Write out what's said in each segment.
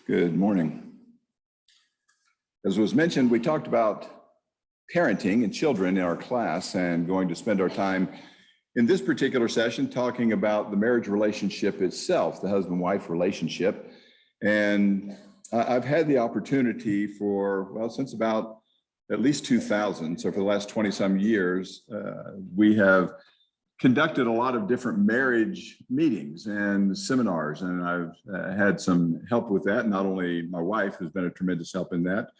Good morning. As was mentioned, we talked about parenting and children in our class and going to spend our time in this particular session talking about the marriage relationship itself, the husband-wife relationship. And I've had the opportunity since about at least 2000. So for the last 20 some years, we have conducted a lot of different marriage meetings and seminars, and I've had some help with that. Not only my wife, who's been a tremendous help in that,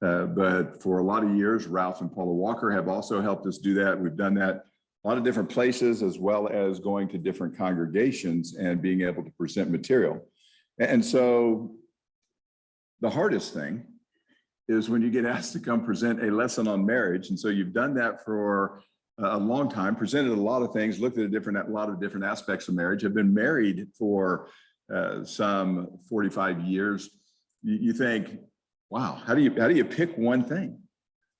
but for a lot of years, Ralph and Paula Walker have also helped us do that. We've done that a lot of different places, as well as going to different congregations and being able to present material. And so the hardest thing is when you get asked to come present a lesson on marriage. And so you've done that for a long time, presented a lot of things, looked at a lot of different aspects of marriage, have been married for some 45 years. You think, wow, how do you pick one thing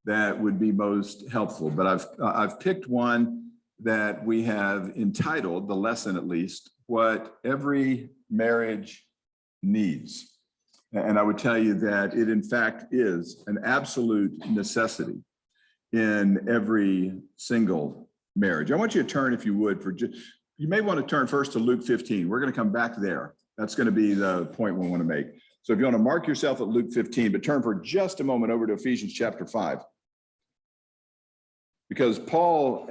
that would be most helpful? But I've picked one that we have entitled, the lesson at least, What Every Marriage Needs. And I would tell you that it in fact is an absolute necessity in every single marriage. I want you to turn, if you would, you may want to turn first to Luke 15. We're going to come back there. That's going to be the point we want to make. So if you want to mark yourself at Luke 15, but turn for just a moment over to Ephesians chapter 5. Because Paul,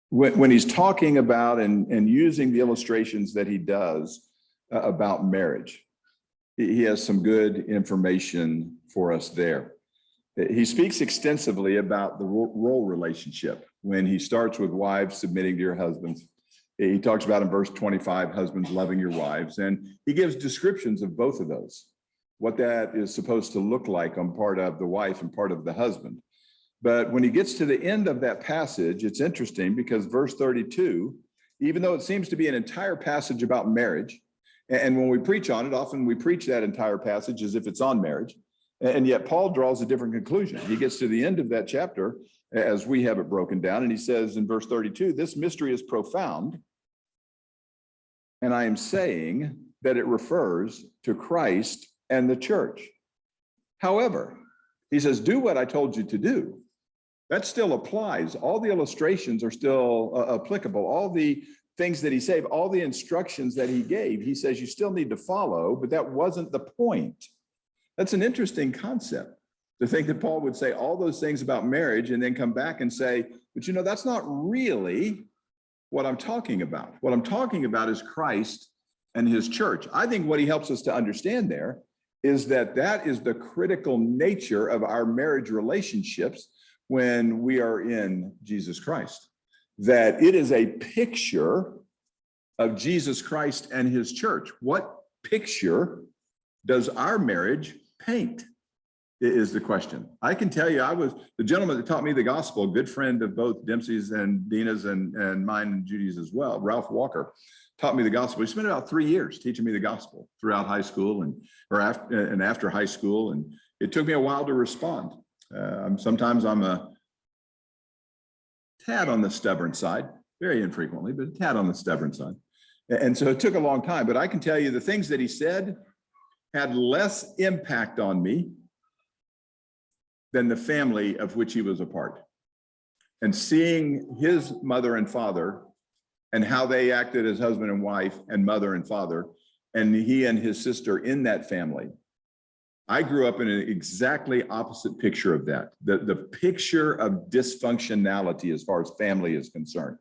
when he's talking about and using the illustrations that he does about marriage, he has some good information for us there. He speaks extensively about the role relationship when he starts with wives submitting to your husbands. He talks about in verse 25, husbands loving your wives, and he gives descriptions of both of those, what that is supposed to look like on part of the wife and part of the husband. But when he gets to the end of that passage, it's interesting because verse 32, even though it seems to be an entire passage about marriage, and when we preach on it, often we preach that entire passage as if it's on marriage. And yet Paul draws a different conclusion. He gets to the end of that chapter as we have it broken down. And he says in verse 32, this mystery is profound. And I am saying that it refers to Christ and the church. However, he says, do what I told you to do. That still applies. All the illustrations are still applicable. All the things that he said, all the instructions that he gave, he says you still need to follow, but that wasn't the point. That's an interesting concept, to think that Paul would say all those things about marriage and then come back and say, but that's not really what I'm talking about. What I'm talking about is Christ and his church. I think what he helps us to understand there is that is the critical nature of our marriage relationships when we are in Jesus Christ, that it is a picture of Jesus Christ and his church. What picture does our marriage paint is the question. I can tell you, I was the gentleman that taught me the gospel, a good friend of both Dempsey's and Dina's and mine and Judy's as well, Ralph Walker, taught me the gospel. He spent about 3 years teaching me the gospel throughout high school and after high school. And it took me a while to respond. Sometimes I'm a tad on the stubborn side, very infrequently, but a tad on the stubborn side. And so it took a long time, but I can tell you the things that he said had less impact on me than the family of which he was a part. And seeing his mother and father and how they acted as husband and wife and mother and father, and he and his sister in that family, I grew up in an exactly opposite picture of that. The picture of dysfunctionality as far as family is concerned.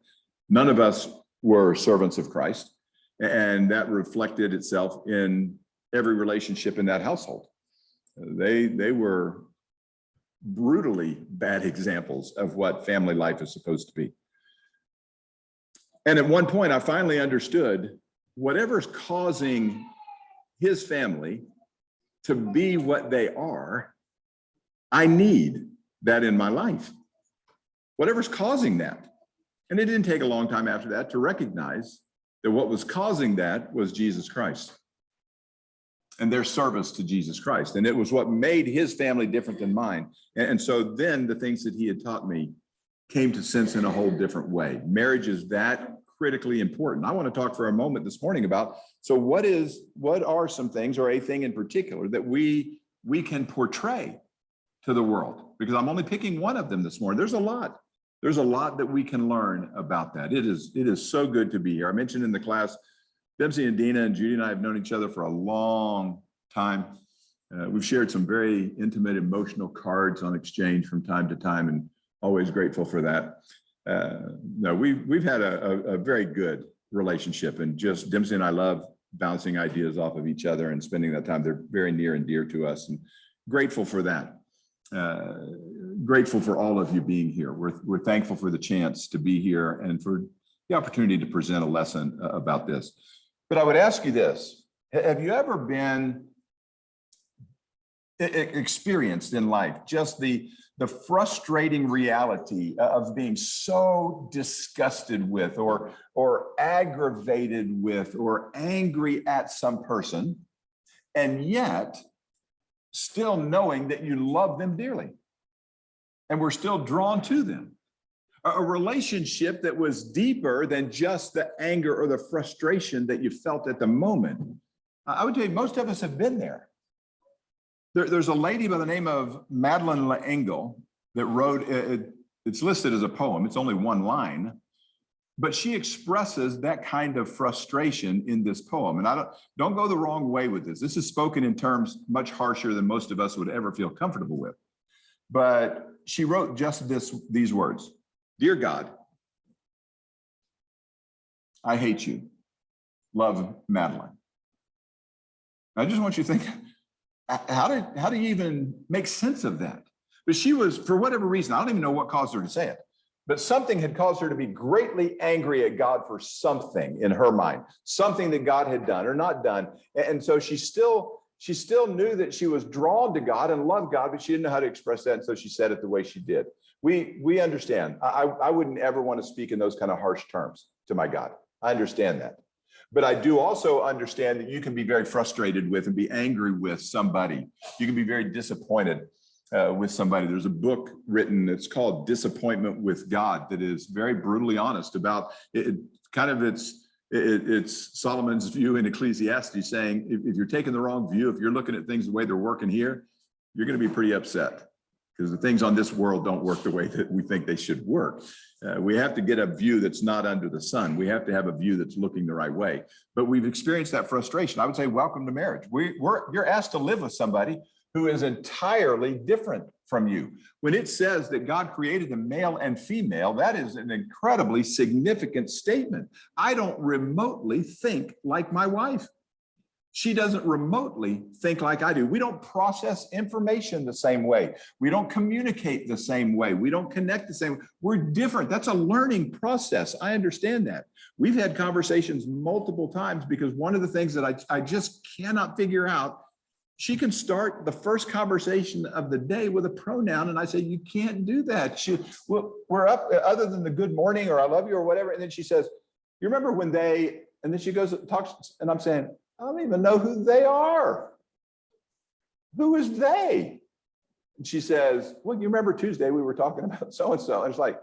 None of us were servants of Christ, and that reflected itself in every relationship in that household. They were brutally bad examples of what family life is supposed to be. And at one point, I finally understood whatever's causing his family to be what they are, I need that in my life. Whatever's causing that. And it didn't take a long time after that to recognize that what was causing that was Jesus Christ and their service to Jesus Christ. And it was what made his family different than mine. And so then the things that he had taught me came to sense in a whole different way. Marriage is that critically important. I want to talk for a moment this morning about, so what are some things, or a thing in particular, that we can portray to the world? Because I'm only picking one of them this morning. There's a lot that we can learn about that. It is so good to be here. I mentioned in the class, Dempsey and Dina and Judy and I have known each other for a long time. We've shared some very intimate emotional cards on exchange from time to time, and always grateful for that. No, we've had a very good relationship, and just Dempsey and I love bouncing ideas off of each other and spending that time. They're very near and dear to us, and grateful for that. Grateful for all of you being here. We're thankful for the chance to be here and for the opportunity to present a lesson about this. But I would ask you this: have you ever been experienced in life just the frustrating reality of being so disgusted with, or aggravated with, or angry at some person, and yet still knowing that you love them dearly and we're still drawn to them? A relationship that was deeper than just the anger or the frustration that you felt at the moment. I would tell you, most of us have been there. There's a lady by the name of Madeleine L'Engle that wrote, it's listed as a poem, it's only one line, but she expresses that kind of frustration in this poem. And don't go the wrong way with this. This is spoken in terms much harsher than most of us would ever feel comfortable with. But she wrote just these words: "Dear God, I hate you. Love, Madeleine." I just want you to think, how do you even make sense of that? But she was, for whatever reason, I don't even know what caused her to say it, but something had caused her to be greatly angry at God for something in her mind, something that God had done or not done. And so she still knew that she was drawn to God and loved God, but she didn't know how to express that. And so she said it the way she did. We understand. I wouldn't ever want to speak in those kind of harsh terms to my God. I understand that. But I do also understand that you can be very frustrated with and be angry with somebody. You can be very disappointed with somebody. There's a book written, it's called Disappointment with God, that is very brutally honest about it. It's Solomon's view in Ecclesiastes, saying if you're taking the wrong view, if you're looking at things the way they're working here, you're going to be pretty upset, because the things on this world don't work the way that we think they should work. We have to get a view that's not under the sun. We have to have a view that's looking the right way. But we've experienced that frustration. I would say, welcome to marriage. You're asked to live with somebody who is entirely different from you. When it says that God created them male and female, that is an incredibly significant statement. I don't remotely think like my wife. She doesn't remotely think like I do. We don't process information the same way. We don't communicate the same way. We don't connect the same way. We're different. That's a learning process. I understand that. We've had conversations multiple times, because one of the things that I just cannot figure out, she can start the first conversation of the day with a pronoun, and I say, you can't do that. We're up, other than the good morning or I love you or whatever, and then she says, you remember when they, and then she goes and talks, and I'm saying, I don't even know who they are. Who is they? And she says, well, you remember Tuesday we were talking about so-and-so. And it's like,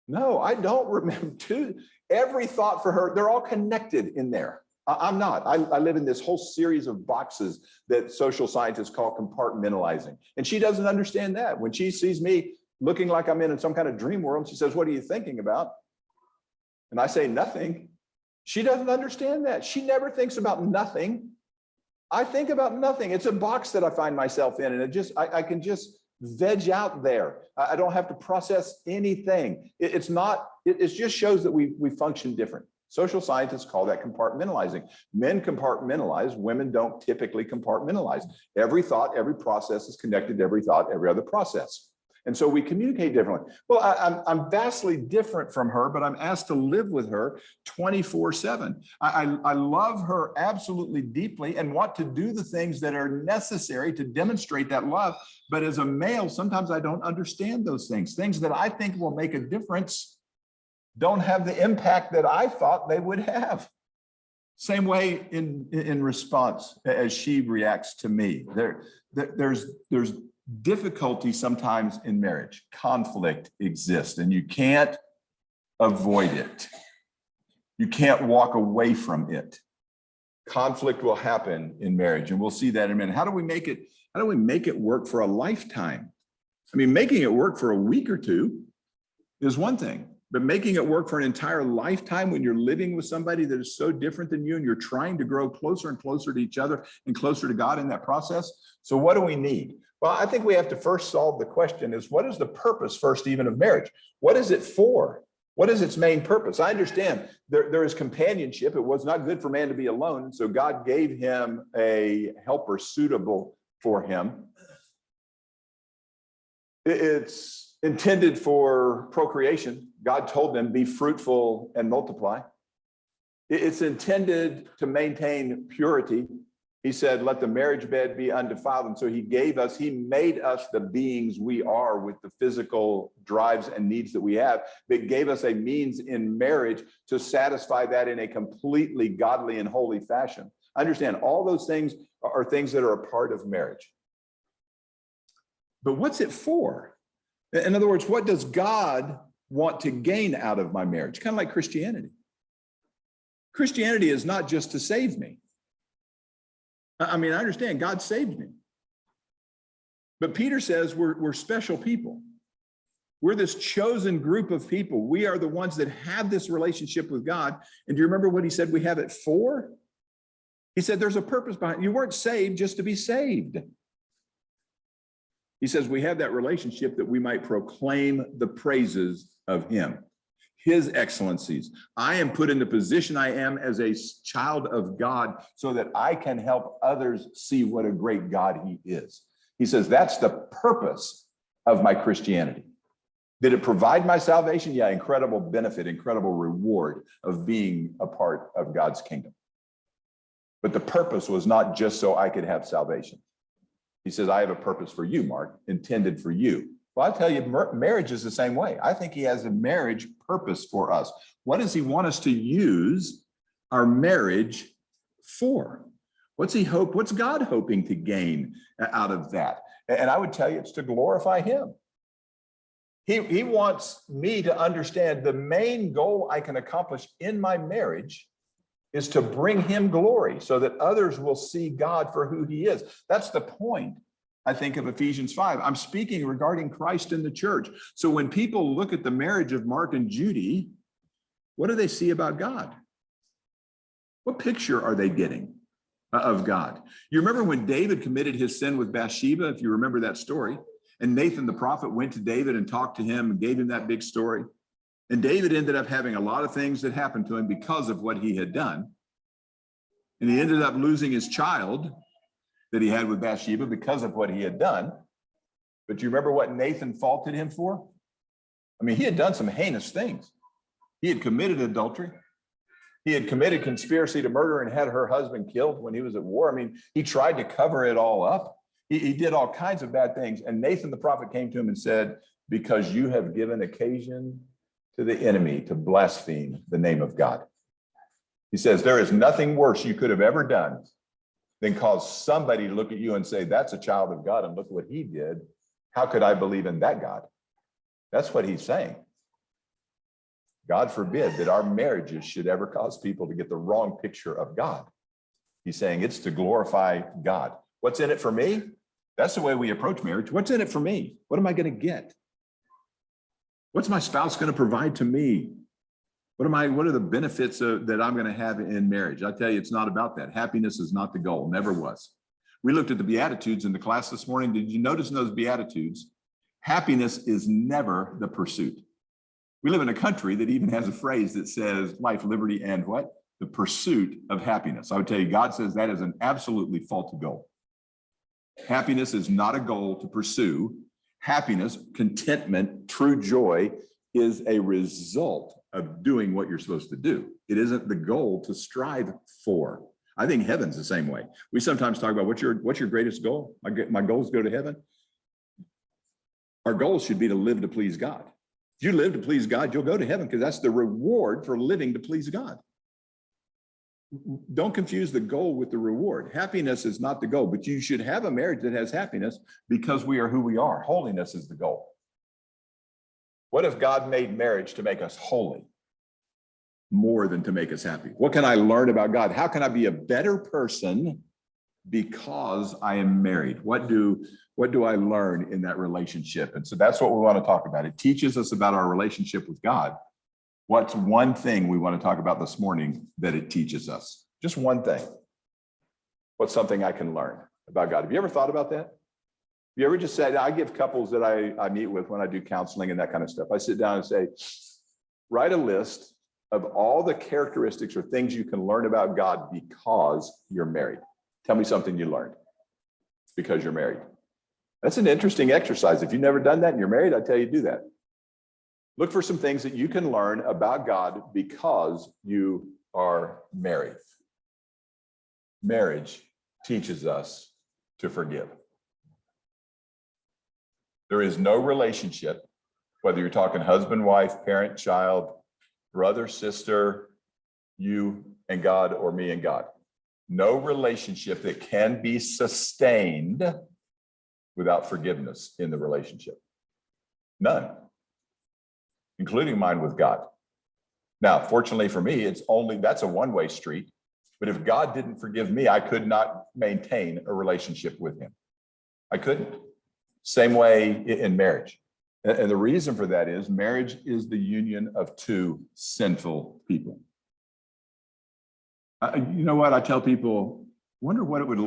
no, I don't remember Tuesday. Every thought for her, they're all connected in there. I'm not. I live in this whole series of boxes that social scientists call compartmentalizing. And she doesn't understand that. When she sees me looking like I'm in some kind of dream world, she says, what are you thinking about? And I say, nothing. She doesn't understand that. She never thinks about nothing. I think about nothing. It's a box that I find myself in, and I can just veg out there. I don't have to process anything. It just shows that we function different. Social scientists call that compartmentalizing. Men compartmentalize, women don't typically compartmentalize. Every thought, every process is connected to every thought, every other process. And so we communicate differently. Well, I'm vastly different from her, but I'm asked to live with her 24/7. I love her absolutely deeply and want to do the things that are necessary to demonstrate that love. But as a male, sometimes I don't understand those things. Things that I think will make a difference don't have the impact that I thought they would have. Same way in response as she reacts to me. There's difficulty sometimes in marriage. Conflict exists, and you can't avoid it. You can't walk away from it. Conflict will happen in marriage, and we'll see that in a minute. How do we make it work for a lifetime? I mean, making it work for a week or two is one thing, but making it work for an entire lifetime when you're living with somebody that is so different than you and you're trying to grow closer and closer to each other and closer to God in that process. So what do we need? Well, I think we have to first solve the question is, what is the purpose first even of marriage? What is it for? What is its main purpose? I understand there is companionship. It was not good for man to be alone. So God gave him a helper suitable for him. It's intended for procreation. God told them, be fruitful and multiply. It's intended to maintain purity. He said, let the marriage bed be undefiled. And so he made us the beings we are with the physical drives and needs that we have, but gave us a means in marriage to satisfy that in a completely godly and holy fashion. Understand, all those things are things that are a part of marriage. But what's it for? In other words, what does God want to gain out of my marriage? Kind of like Christianity. Christianity is not just to save me. I mean, I understand God saved me. But Peter says we're special people. We're this chosen group of people. We are the ones that have this relationship with God. And do you remember what he said we have it for? He said there's a purpose behind it. You weren't saved just to be saved. He says we have that relationship that we might proclaim the praises of him, his excellencies. I am put in the position I am as a child of God so that I can help others see what a great God he is. He says that's the purpose of my Christianity. Did it provide my salvation? Yeah, incredible benefit, incredible reward of being a part of God's kingdom. But the purpose was not just so I could have salvation. He says, I have a purpose for you, Mark, intended for you. Well, I tell you, marriage is the same way. I think he has a marriage purpose for us. What does he want us to use our marriage for? What's God hoping to gain out of that? And I would tell you it's to glorify him. He wants me to understand the main goal I can accomplish in my marriage is to bring him glory so that others will see God for who he is. That's the point, I think, of Ephesians 5. I'm speaking regarding Christ in the church. So when people look at the marriage of Mark and Judy, what do they see about God? What picture are they getting of God? You remember when David committed his sin with Bathsheba, if you remember that story, and Nathan the prophet went to David and talked to him and gave him that big story. And David ended up having a lot of things that happened to him because of what he had done. And he ended up losing his child that he had with Bathsheba because of what he had done. But you remember what Nathan faulted him for? I mean, he had done some heinous things. He had committed adultery. He had committed conspiracy to murder and had her husband killed when he was at war. I mean, he tried to cover it all up. He did all kinds of bad things. And Nathan the prophet came to him and said, because you have given occasion to the enemy to blaspheme the name of God. He says, there is nothing worse you could have ever done than cause somebody to look at you and say, that's a child of God, and look what he did. How could I believe in that God? That's what he's saying. God forbid that our marriages should ever cause people to get the wrong picture of God. He's saying it's to glorify God. What's in it for me? That's the way we approach marriage. What's in it for me? What am I going to get? What's my spouse going to provide to me? What are the benefits that I'm going to have in marriage? I tell you, it's not about that. Happiness is not the goal, never was. We looked at the Beatitudes in the class this morning. Did you notice in those Beatitudes, happiness is never the pursuit? We live in a country that even has a phrase that says life, liberty, and what? The pursuit of happiness. I would tell you, God says that is an absolutely faulty goal. Happiness is not a goal to pursue. Happiness, contentment, true joy is a result of doing what you're supposed to do. It isn't the goal to strive for. I think heaven's the same way. We sometimes talk about what's your greatest goal? My goal is to go to heaven. Our goal should be to live to please God. If you live to please God, you'll go to heaven because that's the reward for living to please God. Don't confuse the goal with the reward. Happiness is not the goal, but you should have a marriage that has happiness because we are who we are. Holiness is the goal. What if God made marriage to make us holy? more than to make us happy? What can I learn about God? How can I be a better person because I am married? What do I learn in that relationship? And so that's what we want to talk about. It teaches us about our relationship with God. What's one thing we want to talk about this morning that it teaches us? Just one thing. What's something I can learn about God? Have you ever thought about that? Have you ever just said, I give couples that I meet with when I do counseling and that kind of stuff, I sit down and say, write a list of all the characteristics or things you can learn about God because you're married. Tell me something you learned because you're married. That's an interesting exercise. If you've never done that and you're married, I tell you, do that. Look for some things that you can learn about God because you are married. Marriage teaches us to forgive. There is no relationship, whether you're talking husband, wife, parent, child, brother, sister, you and God, or me and God. No relationship that can be sustained without forgiveness in the relationship. None, including mine with God. Now, fortunately for me, that's a one-way street. But if God didn't forgive me, I could not maintain a relationship with him. I couldn't. Same way in marriage. And the reason for that is marriage is the union of two sinful people. You know what? I tell people, wonder what it would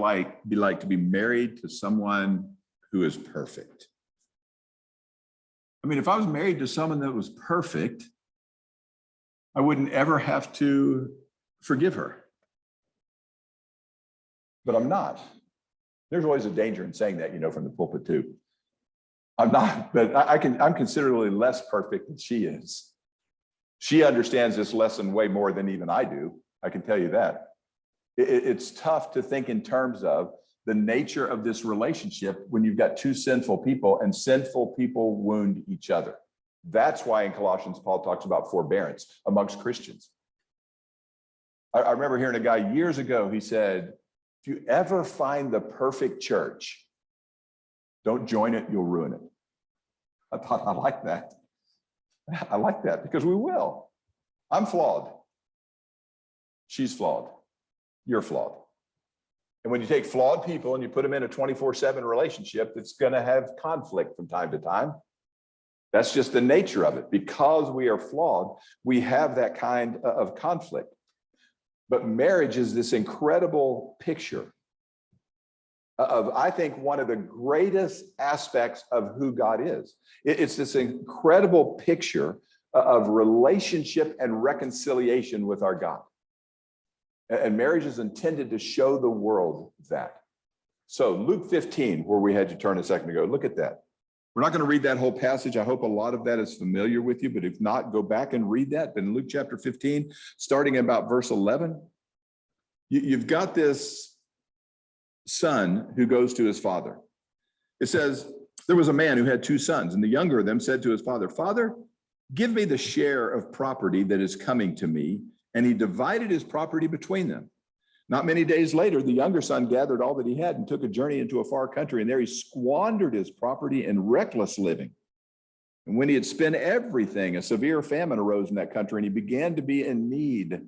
be like to be married to someone who is perfect. I mean, if I was married to someone that was perfect, I wouldn't ever have to forgive her. But I'm not. There's always a danger in saying that, from the pulpit too. I'm not, but I'm considerably less perfect than she is. She understands this lesson way more than even I do. I can tell you that. It's tough to think in terms of the nature of this relationship when you've got two sinful people, and sinful people wound each other. That's why in Colossians, Paul talks about forbearance amongst Christians. I remember hearing a guy years ago, he said, if you ever find the perfect church, don't join it, you'll ruin it. I thought, I like that. I like that because we will. I'm flawed. She's flawed. You're flawed. And when you take flawed people and you put them in a 24/7 relationship, it's going to have conflict from time to time. That's just the nature of it. Because we are flawed, we have that kind of conflict. But marriage is this incredible picture of, I think, one of the greatest aspects of who God is. It's this incredible picture of relationship and reconciliation with our God. And marriage is intended to show the world that. So Luke 15, where we had you turn a second ago, look at that. We're not going to read that whole passage. I hope a lot of that is familiar with you, but if not, go back and read that. But in Luke chapter 15, starting about verse 11, you've got this son who goes to his father. It says, there was a man who had two sons, and the younger of them said to his father, Father, give me the share of property that is coming to me. And he divided his property between them. Not many days later, the younger son gathered all that he had and took a journey into a far country, and there he squandered his property in reckless living. And when he had spent everything, a severe famine arose in that country, and he began to be in need.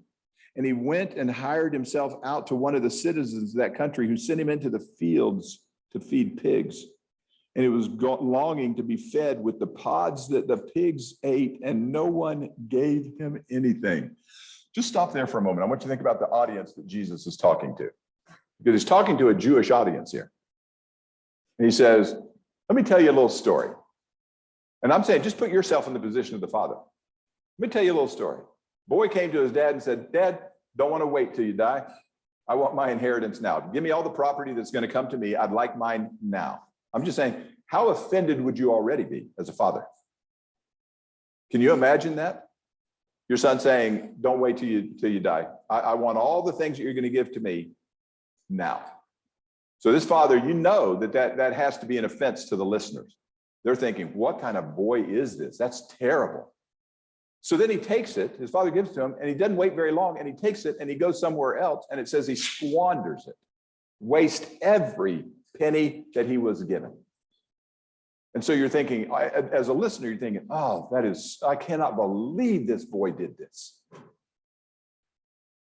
And he went and hired himself out to one of the citizens of that country, who sent him into the fields to feed pigs. And he was longing to be fed with the pods that the pigs ate, and no one gave him anything. Just stop there for a moment. I want you to think about the audience that Jesus is talking to, because he's talking to a Jewish audience here. And he says, let me tell you a little story. And I'm saying, just put yourself in the position of the father. Let me tell you a little story. Boy came to his dad and said, Dad, don't want to wait till you die. I want my inheritance now. Give me all the property that's going to come to me. I'd like mine now. I'm just saying, how offended would you already be as a father? Can you imagine that? Your son saying, don't wait till you die. I want all the things that you're going to give to me now. So this father, that has to be an offense to the listeners. They're thinking, what kind of boy is this? That's terrible. So then he takes it, his father gives it to him, and he doesn't wait very long, and he takes it and he goes somewhere else, and it says he squanders it, waste every penny that he was given. And so you're thinking, as a listener, you're thinking, I cannot believe this boy did this.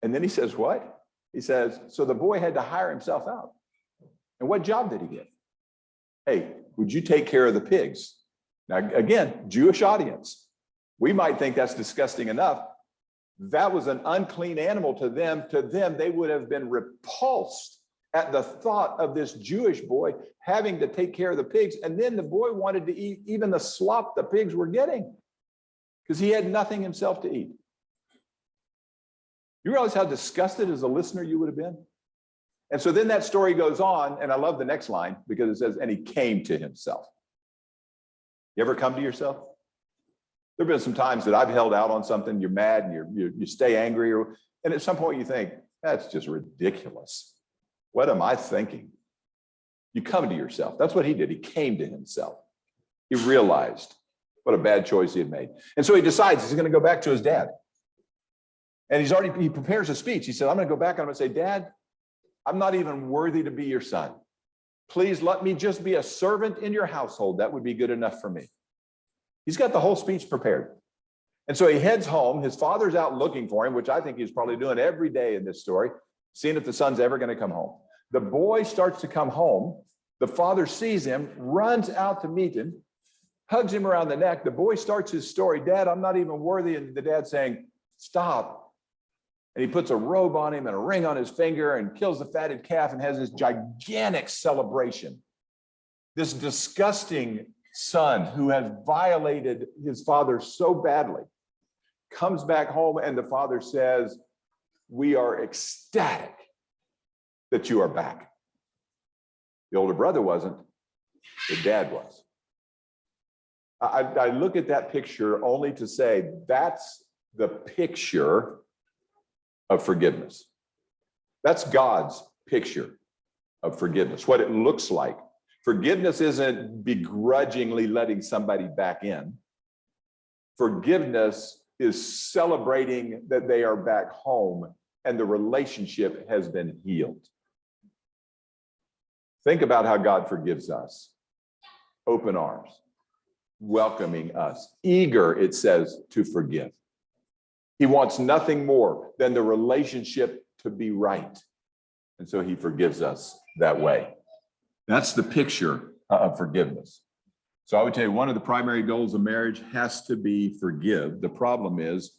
And then he says, what? He says, so the boy had to hire himself out. And what job did he get? Hey, would you take care of the pigs? Now, again, Jewish audience. We might think that's disgusting enough. That was an unclean animal to them. To them, they would have been repulsed at the thought of this Jewish boy having to take care of the pigs. And then the boy wanted to eat even the slop the pigs were getting because he had nothing himself to eat. You realize how disgusted as a listener you would have been? And so then that story goes on, and I love the next line because it says, and he came to himself. You ever come to yourself? There have been some times that I've held out on something, you're mad and you stay angry, and at some point you think, that's just ridiculous. What am I thinking? You come to yourself. That's what he did. He came to himself. He realized what a bad choice he had made. And so he decides he's going to go back to his dad. And he prepares a speech. He said, I'm going to go back and I'm going to say, Dad, I'm not even worthy to be your son. Please let me just be a servant in your household. That would be good enough for me. He's got the whole speech prepared. And so he heads home. His father's out looking for him, which I think he's probably doing every day in this story, seeing if the son's ever going to come home. The boy starts to come home. The father sees him, runs out to meet him, hugs him around the neck. The boy starts his story. Dad, I'm not even worthy. And the dad saying, stop. And he puts a robe on him and a ring on his finger and kills the fatted calf and has this gigantic celebration. This disgusting son who has violated his father so badly comes back home, and the father says, we are ecstatic that you are back. The older brother wasn't, the dad was. I look at that picture only to say that's the picture of forgiveness. That's God's picture of forgiveness, what it looks like. Forgiveness isn't begrudgingly letting somebody back in. Forgiveness is celebrating that they are back home and the relationship has been healed. Think about how God forgives us. Open arms, welcoming us, eager, it says, to forgive. He wants nothing more than the relationship to be right. And so he forgives us that way. That's the picture of forgiveness. So I would tell you one of the primary goals of marriage has to be forgive. The problem is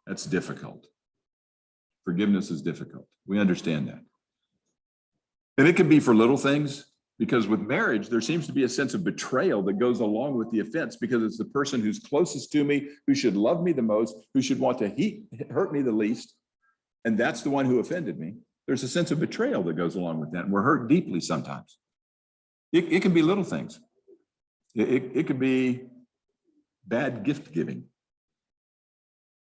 that's difficult. Forgiveness is difficult. We understand that. And it can be for little things, because with marriage, there seems to be a sense of betrayal that goes along with the offense, because it's the person who's closest to me, who should love me the most, who should want to hurt me the least. And that's the one who offended me. There's a sense of betrayal that goes along with that. And we're hurt deeply sometimes. It can be little things. It could be bad gift giving.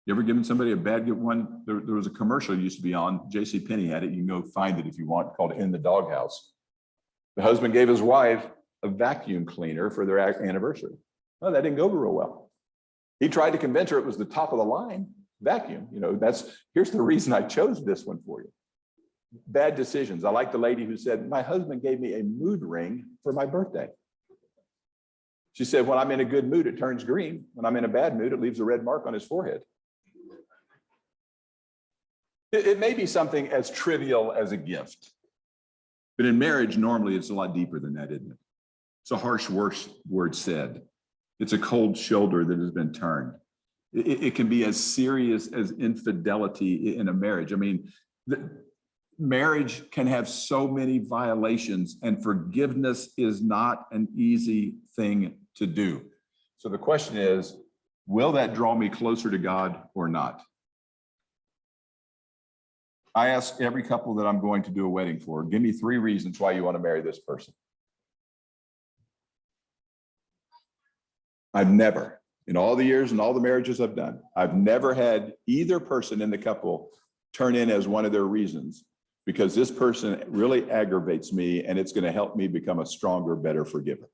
You ever given somebody a bad gift? There was a commercial used to be on, JCPenney had it. You can go find it if you want, called In the Doghouse. The husband gave his wife a vacuum cleaner for their anniversary. Well, that didn't go real well. He tried to convince her it was the top of the line vacuum. Here's the reason I chose this one for you. Bad decisions. I like the lady who said, my husband gave me a mood ring for my birthday. She said, when I'm in a good mood, it turns green. When I'm in a bad mood, it leaves a red mark on his forehead. It may be something as trivial as a gift. But in marriage, normally it's a lot deeper than that, isn't it? It's a harsh word said. It's a cold shoulder that has been turned. It can be as serious as infidelity in a marriage. I mean, marriage can have so many violations, and forgiveness is not an easy thing to do. So the question is, will that draw me closer to God or not? I ask every couple that I'm going to do a wedding for, give me 3 reasons why you want to marry this person. I've never, in all the years and all the marriages I've done, I've never had either person in the couple turn in as one of their reasons, because this person really aggravates me and it's going to help me become a stronger, better forgiver.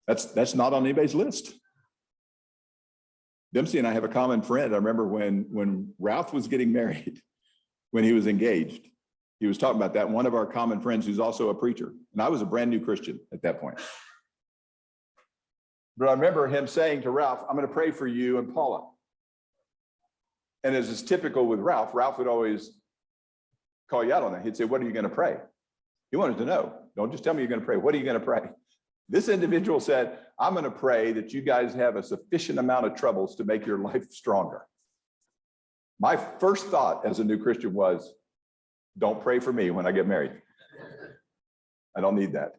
That's not on anybody's list. Dempsey and I have a common friend. I remember when Ralph was getting married, when he was engaged, he was talking about that. One of our common friends who's also a preacher, and I was a brand new Christian at that point. But I remember him saying to Ralph, I'm going to pray for you and Paula. And as is typical with Ralph, Ralph would always call you out on that. He'd say, what are you going to pray? He wanted to know. Don't just tell me you're going to pray. What are you going to pray? This individual said, I'm going to pray that you guys have a sufficient amount of troubles to make your life stronger. My first thought as a new Christian was, don't pray for me when I get married. I don't need that.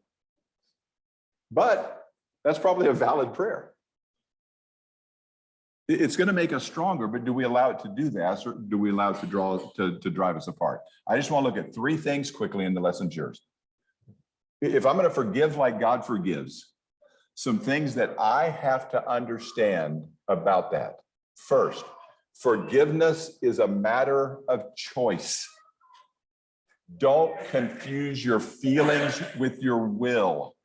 But that's probably a valid prayer. It's going to make us stronger, but do we allow it to do that, or do we allow it to drive us apart? I just want to look at three things quickly, and the lesson's yours. If I'm going to forgive like God forgives, some things that I have to understand about that. First, forgiveness is a matter of choice. Don't confuse your feelings with your will.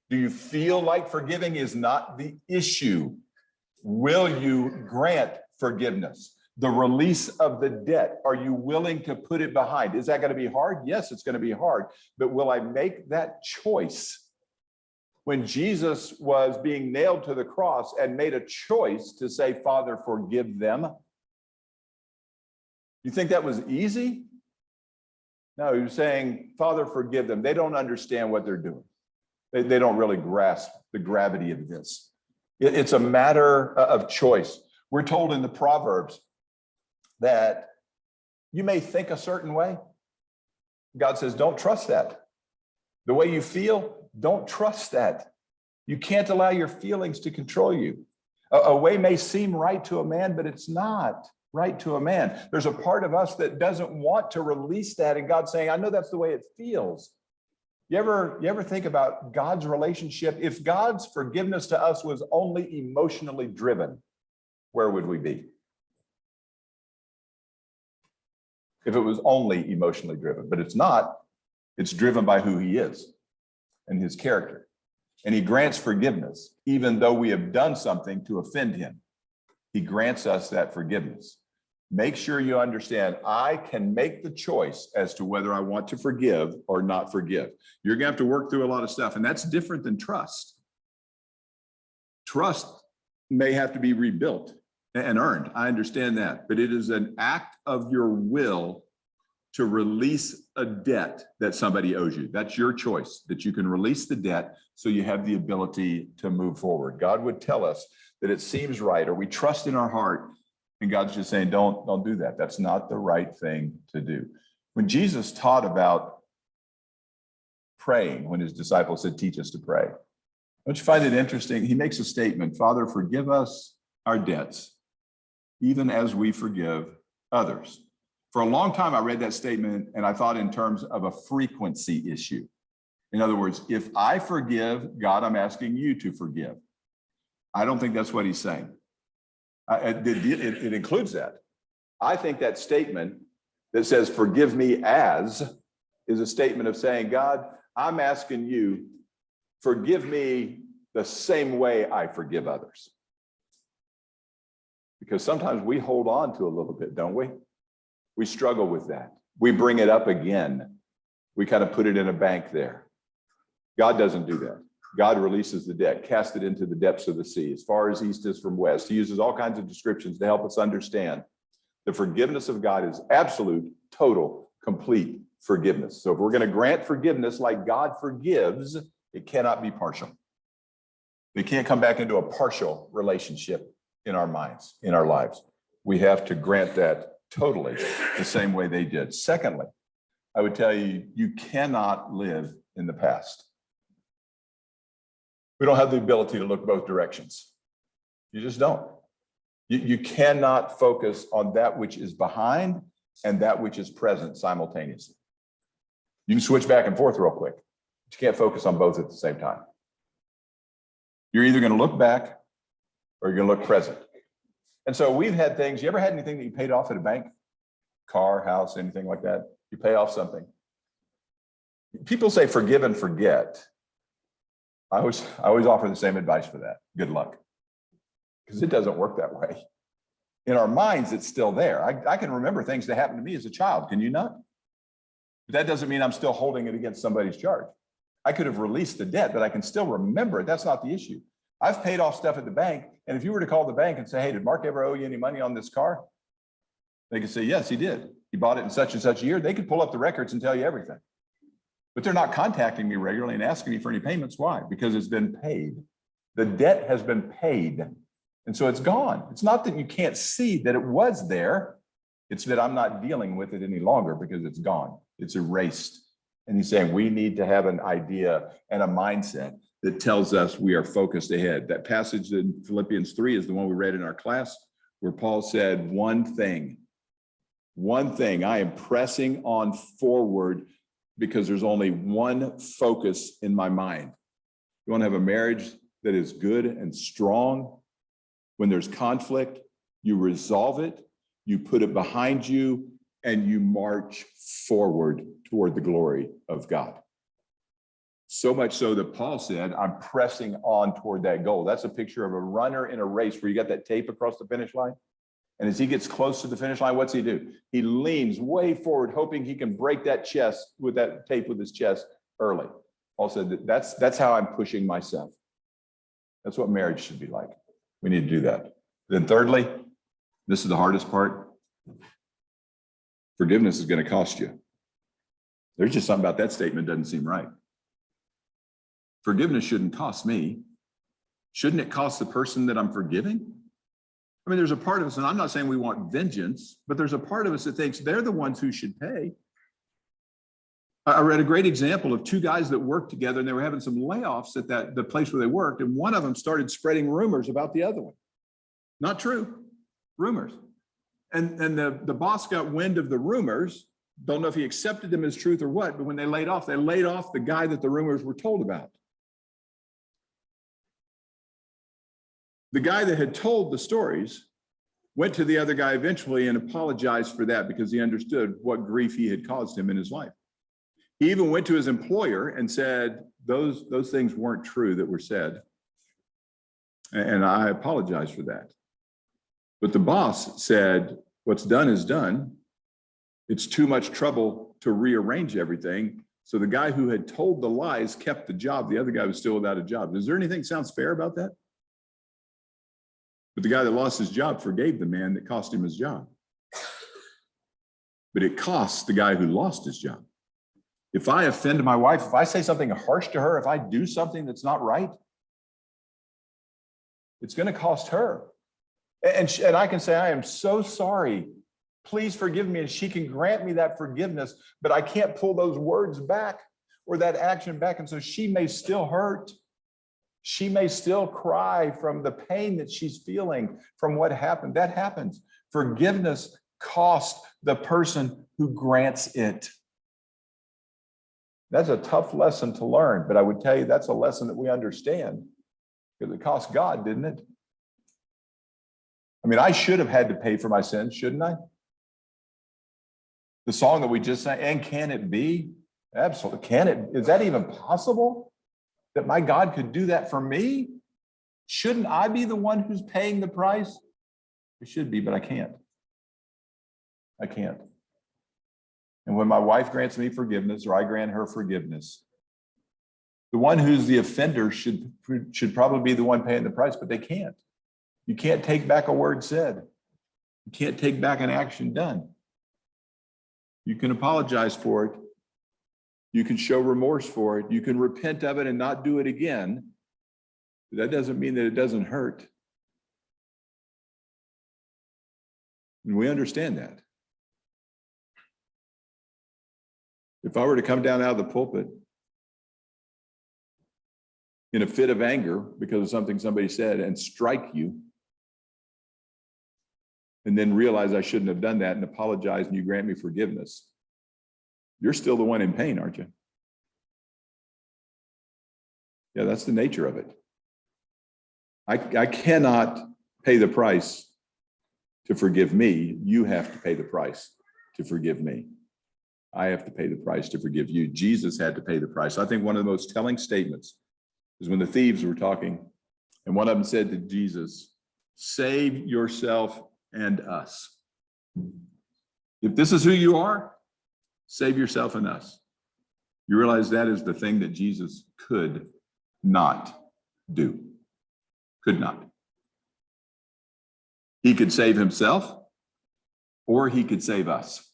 Do you feel like forgiving is not the issue? Will you grant forgiveness? The release of the debt, are you willing to put it behind? Is that going to be hard? Yes, it's going to be hard. But will I make that choice? When Jesus was being nailed to the cross and made a choice to say, Father, forgive them. You think that was easy? No, he was saying, Father, forgive them. They don't understand what they're doing. They don't really grasp the gravity of this. It's a matter of choice. We're told in the Proverbs that you may think a certain way. God says, don't trust that. The way you feel, don't trust that. You can't allow your feelings to control you. A way may seem right to a man, but it's not right to a man. There's a part of us that doesn't want to release that, and God's saying, I know that's the way it feels. You ever think about God's relationship? If God's forgiveness to us was only emotionally driven, where would we be? If it was only emotionally driven, but it's not. It's driven by who he is and his character. And he grants forgiveness, even though we have done something to offend him. He grants us that forgiveness. Make sure you understand, I can make the choice as to whether I want to forgive or not forgive. You're going to have to work through a lot of stuff, and that's different than trust. Trust may have to be rebuilt and earned. I understand that, but it is an act of your will to release a debt that somebody owes you. That's your choice, that you can release the debt so you have the ability to move forward. God would tell us that it seems right, or we trust in our heart, and God's just saying, don't do that. That's not the right thing to do. When Jesus taught about praying, when his disciples said, teach us to pray, don't you find it interesting? He makes a statement, Father, forgive us our debts, even as we forgive others. For a long time, I read that statement and I thought in terms of a frequency issue. In other words, if I forgive, God, I'm asking you to forgive. I don't think that's what he's saying. It includes that. I think that statement that says, forgive me as, is a statement of saying, God, I'm asking you, forgive me the same way I forgive others. Because sometimes we hold on to a little bit, don't we? We struggle with that. We bring it up again. We kind of put it in a bank there. God doesn't do that. God releases the debt, cast it into the depths of the sea, as far as east is from west. He uses all kinds of descriptions to help us understand the forgiveness of God is absolute, total, complete forgiveness. So if we're going to grant forgiveness like God forgives, it cannot be partial. We can't come back into a partial relationship in our minds, in our lives. We have to grant that totally the same way they did. Secondly, I would tell you, you cannot live in the past. We don't have the ability to look both directions. You just don't. You cannot focus on that which is behind and that which is present simultaneously. You can switch back and forth real quick, but you can't focus on both at the same time. You're either going to look back or you're going to look present. And so we've had things, you ever had anything that you paid off at a bank? Car, house, anything like that? You pay off something. People say forgive and forget. I always offer the same advice for that. Good luck. Because it doesn't work that way. In our minds, it's still there. I can remember things that happened to me as a child. Can you not? But that doesn't mean I'm still holding it against somebody's charge. I could have released the debt, but I can still remember it. That's not the issue. I've paid off stuff at the bank. And if you were to call the bank and say, hey, did Mark ever owe you any money on this car? They could say, yes, he did. He bought it in such and such a year. They could pull up the records and tell you everything. But they're not contacting me regularly and asking me for any payments. Why? Because it's been paid. The debt has been paid. And so it's gone. It's not that you can't see that it was there. It's that I'm not dealing with it any longer because it's gone. It's erased. And he's saying we need to have an idea and a mindset that tells us we are focused ahead. That passage in Philippians 3 is the one we read in our class where Paul said, one thing, I am pressing on forward because there's only one focus in my mind. You want to have a marriage that is good and strong. When there's conflict, you resolve it, you put it behind you, and you march forward toward the glory of God. So much so that Paul said, I'm pressing on toward that goal. That's a picture of a runner in a race where you got that tape across the finish line. And as he gets close to the finish line, what's he do? He leans way forward, hoping he can break that chest with that tape with his chest early. Paul said, that's how I'm pushing myself. That's what marriage should be like. We need to do that. Then thirdly, this is the hardest part. Forgiveness is going to cost you. There's just something about that statement that doesn't seem right. Forgiveness shouldn't cost me. Shouldn't it cost the person that I'm forgiving? I mean, there's a part of us, and I'm not saying we want vengeance, but there's a part of us that thinks they're the ones who should pay. I read a great example of two guys that worked together, and they were having some layoffs at the place where they worked, and one of them started spreading rumors about the other one. Not true, rumors. And the boss got wind of the rumors. Don't know if he accepted them as truth or what, but when they laid off the guy that the rumors were told about. The guy that had told the stories went to the other guy eventually and apologized for that because he understood what grief he had caused him in his life. He even went to his employer and said, those things weren't true that were said. And I apologize for that. But the boss said, what's done is done. It's too much trouble to rearrange everything. So the guy who had told the lies kept the job. The other guy was still without a job. Is there anything sounds fair about that? But the guy that lost his job forgave the man that cost him his job. But it costs the guy who lost his job. If I offend my wife, if I say something harsh to her, if I do something that's not right, it's going to cost her. And I can say, I am so sorry. Please forgive me. And she can grant me that forgiveness, but I can't pull those words back or that action back. And so she may still hurt. She may still cry from the pain that she's feeling from what happened. That happens. Forgiveness costs the person who grants it. That's a tough lesson to learn, but I would tell you that's a lesson that we understand because it cost God, didn't it? I mean, I should have had to pay for my sins, shouldn't I? The song that we just sang, and can it be? Absolutely. Can it? Is that even possible? That my God could do that for me? Shouldn't I be the one who's paying the price? It should be, but I can't. I can't. And when my wife grants me forgiveness or I grant her forgiveness, the one who's the offender should probably be the one paying the price, but they can't. You can't take back a word said. You can't take back an action done. You can apologize for it. You can show remorse for it. You can repent of it and not do it again. But that doesn't mean that it doesn't hurt. And we understand that. If I were to come down out of the pulpit in a fit of anger because of something somebody said and strike you, and then realize I shouldn't have done that and apologize and you grant me forgiveness, you're still the one in pain, aren't you? Yeah, that's the nature of it. I cannot pay the price to forgive me. You have to pay the price to forgive me. I have to pay the price to forgive you. Jesus had to pay the price. I think one of the most telling statements is when the thieves were talking, and one of them said to Jesus, "Save yourself and us. If this is who you are, save yourself and us." You realize that is the thing that Jesus could not do. Could not. He could save himself, or he could save us.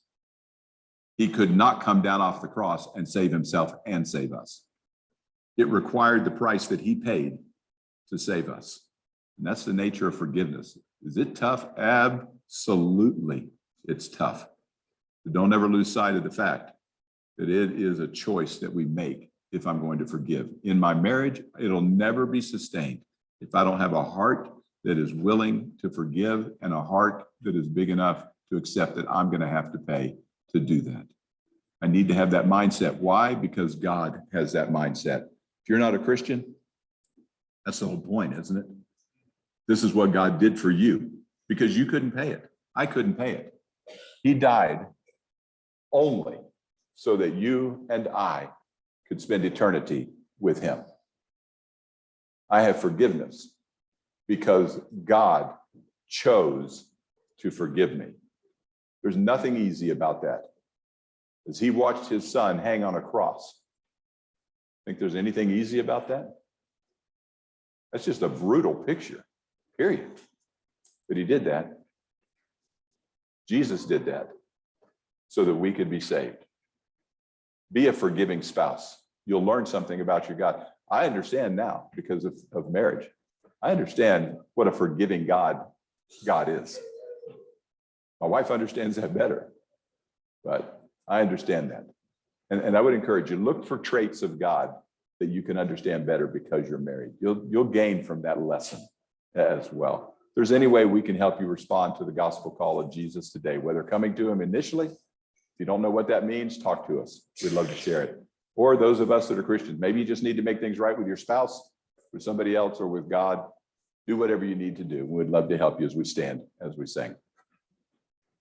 He could not come down off the cross and save himself and save us. It required the price that he paid to save us. And that's the nature of forgiveness. Is it tough? Absolutely, it's tough. But don't ever lose sight of the fact that it is a choice that we make if I'm going to forgive. In my marriage, it'll never be sustained if I don't have a heart that is willing to forgive and a heart that is big enough to accept that I'm going to have to pay to do that. I need to have that mindset. Why? Because God has that mindset. If you're not a Christian, that's the whole point, isn't it? This is what God did for you because you couldn't pay it. I couldn't pay it. He died only so that you and I could spend eternity with him. I have forgiveness because God chose to forgive me. There's nothing easy about that. As he watched his son hang on a cross, think there's anything easy about that? That's just a brutal picture, period. But he did that. Jesus did that so that we could be saved. Be a forgiving spouse. You'll learn something about your God. I understand now because of marriage. I understand what a forgiving God is. My wife understands that better, but I understand that. And I would encourage you, look for traits of God that you can understand better because you're married. You'll gain from that lesson as well. If there's any way we can help you respond to the gospel call of Jesus today, whether coming to him initially, if you don't know what that means, talk to us. We'd love to share it. Or those of us that are Christians, maybe you just need to make things right with your spouse, with somebody else, or with God. Do whatever you need to do. We'd love to help you as we stand, as we sing.